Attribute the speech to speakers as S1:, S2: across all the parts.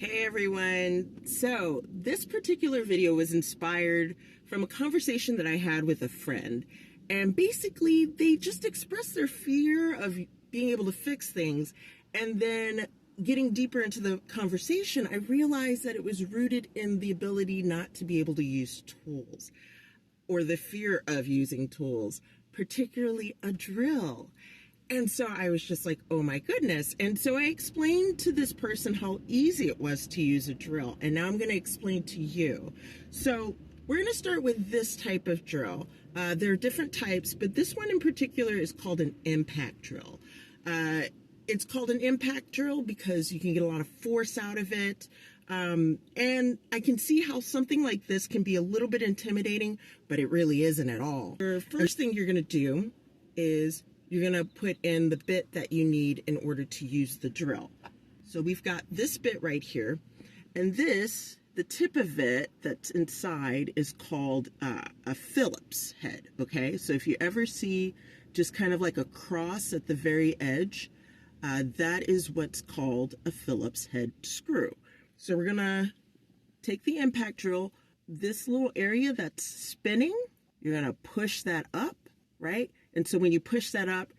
S1: Hey everyone. So this particular video was inspired from a conversation that I had with a friend. And basically they just expressed their fear of being able to fix things. And then getting deeper into the conversation, I realized that it was rooted in the ability not to be able to use tools, or the fear of using tools, particularly a drill. And so I was just like, oh my goodness. And so I explained to this person how easy it was to use a drill. And now I'm going to explain to you. So we're going to start with this type of drill. There are different types, but this one in particular is called an impact drill. It's called an impact drill because you can get a lot of force out of it. And I can see how something like this can be a little bit intimidating, but it really isn't at all. The first thing you're going to do is you're going to put in the bit that you need in order to use the drill. So we've got this bit right here, and this, the tip of it that's inside is called a Phillips head, okay? So if you ever see just kind of like a cross at the very edge, that is what's called a Phillips head screw. So we're gonna take the impact drill, this little area that's spinning, you're gonna push that up, right? And so when you push that up,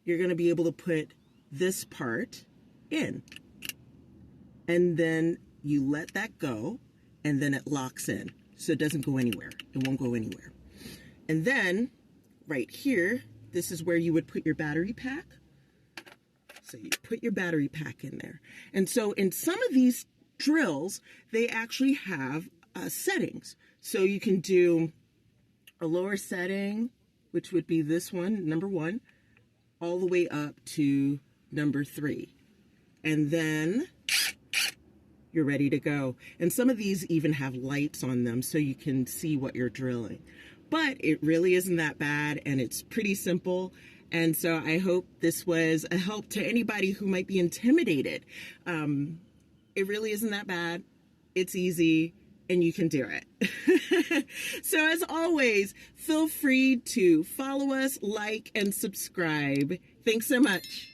S1: you're gonna be able to put this part in. And then you let that go, and then it locks in. So it doesn't go anywhere. It won't go anywhere. And then, right here, this is where you would put your battery pack. So you put your battery pack in there. And so in some of these drills, they actually have settings. So you can do a lower setting, which would be this one, number 1, all the way up to number 3. And then you're ready to go. And some of these even have lights on them so you can see what you're drilling. But it really isn't that bad, and it's pretty simple. And so I hope this was a help to anybody who might be intimidated. It really isn't that bad. It's easy, and you can do it. So as always, feel free to follow us, like, and subscribe. Thanks so much.